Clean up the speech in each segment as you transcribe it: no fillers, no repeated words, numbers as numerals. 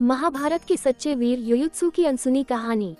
महाभारत के सच्चे वीर युयुत्सु की अनसुनी कहानी।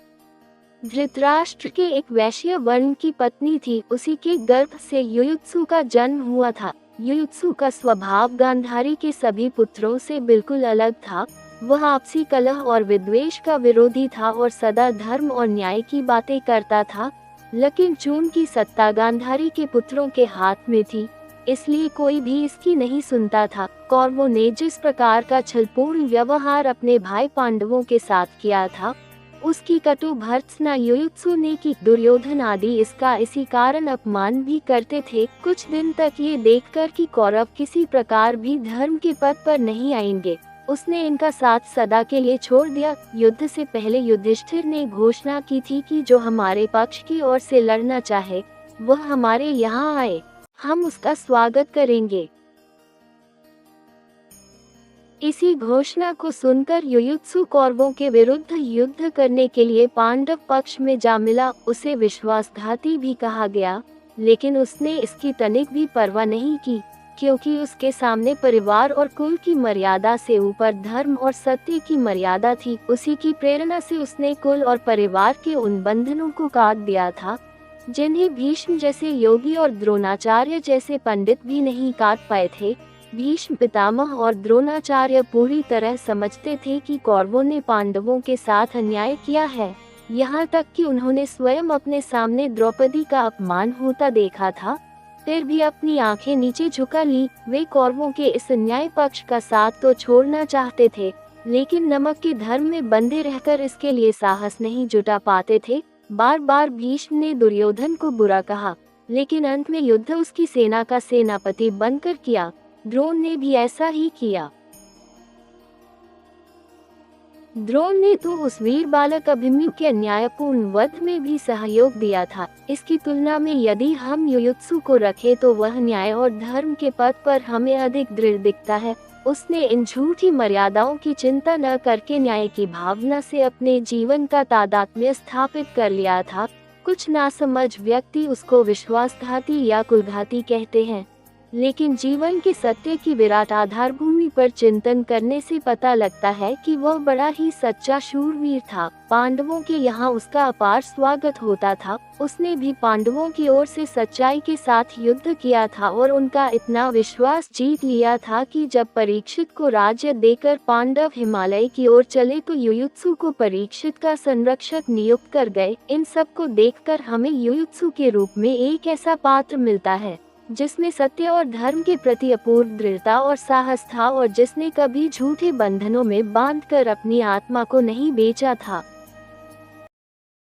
धृतराष्ट्र के एक वैश्य वर्ण की पत्नी थी, उसी के गर्भ से युयुत्सु का जन्म हुआ था। युयुत्सु का स्वभाव गांधारी के सभी पुत्रों से बिल्कुल अलग था। वह आपसी कलह और विद्वेष का विरोधी था और सदा धर्म और न्याय की बातें करता था। लेकिन चून की सत्ता गांधारी के पुत्रों के हाथ में थी, इसलिए कोई भी इसकी नहीं सुनता था। कौरवों ने जिस प्रकार का छलपूर्ण व्यवहार अपने भाई पांडवों के साथ किया था, उसकी कटु भर्त्सना युयुत्सु ने की। दुर्योधन आदि इसका इसी कारण अपमान भी करते थे। कुछ दिन तक ये देखकर कि कौरव किसी प्रकार भी धर्म के पथ पर नहीं आएंगे, उसने इनका साथ सदा के लिए छोड़ दिया। युद्ध से पहले युधिष्ठिर ने घोषणा की थी कि जो हमारे पक्ष की ओर से लड़ना चाहे वह हमारे यहाँ आए, हम उसका स्वागत करेंगे। इसी घोषणा को सुनकर युयुत्सु कौरवों के विरुद्ध युद्ध करने के लिए पांडव पक्ष में जा मिला। उसे विश्वासघाती भी कहा गया, लेकिन उसने इसकी तनिक भी परवाह नहीं की, क्योंकि उसके सामने परिवार और कुल की मर्यादा से ऊपर धर्म और सत्य की मर्यादा थी। उसी की प्रेरणा से उसने कुल और परिवार के उन बंधनों को काट दिया था जिन्हें भीष्म जैसे योगी और द्रोणाचार्य जैसे पंडित भी नहीं काट पाए थे। भीष्म पितामह और द्रोणाचार्य पूरी तरह समझते थे कि कौरवों ने पांडवों के साथ अन्याय किया है। यहाँ तक कि उन्होंने स्वयं अपने सामने द्रौपदी का अपमान होता देखा था, फिर भी अपनी आंखें नीचे झुका ली। वे कौरवों के इस अन्याय पक्ष का साथ तो छोड़ना चाहते थे, लेकिन नमक के धर्म में बंधे रहकर इसके लिए साहस नहीं जुटा पाते थे। बार बार भीष्म ने दुर्योधन को बुरा कहा, लेकिन अंत में युद्ध उसकी सेना का सेनापति बनकर किया। द्रोण ने भी ऐसा ही किया। द्रोण ने तो उस वीर बालक अभिमन्यु के अन्यायपूर्ण वध में भी सहयोग दिया था। इसकी तुलना में यदि हम युयुत्सु को रखें तो वह न्याय और धर्म के पथ पर हमें अधिक दृढ़ दिखता है। उसने इन झूठी मर्यादाओं की चिंता न करके न्याय की भावना से अपने जीवन का तादात्म्य स्थापित कर लिया था। कुछ नासमझ व्यक्ति उसको विश्वासघाती या कुलघाती कहते हैं, लेकिन जीवन के सत्य की विराट आधारभूमि पर चिंतन करने से पता लगता है कि वह बड़ा ही सच्चा शूरवीर था। पांडवों के यहाँ उसका अपार स्वागत होता था। उसने भी पांडवों की ओर से सच्चाई के साथ युद्ध किया था और उनका इतना विश्वास जीत लिया था कि जब परीक्षित को राज्य देकर पांडव हिमालय की ओर चले तो युयुत्सु को परीक्षित का संरक्षक नियुक्त कर गए। इन सब को देखकर हमें युयुत्सु के रूप में एक ऐसा पात्र मिलता है जिसमें सत्य और धर्म के प्रति अपूर्व दृढ़ता और साहस था, और जिसने कभी झूठे बंधनों में बांधकर अपनी आत्मा को नहीं बेचा था।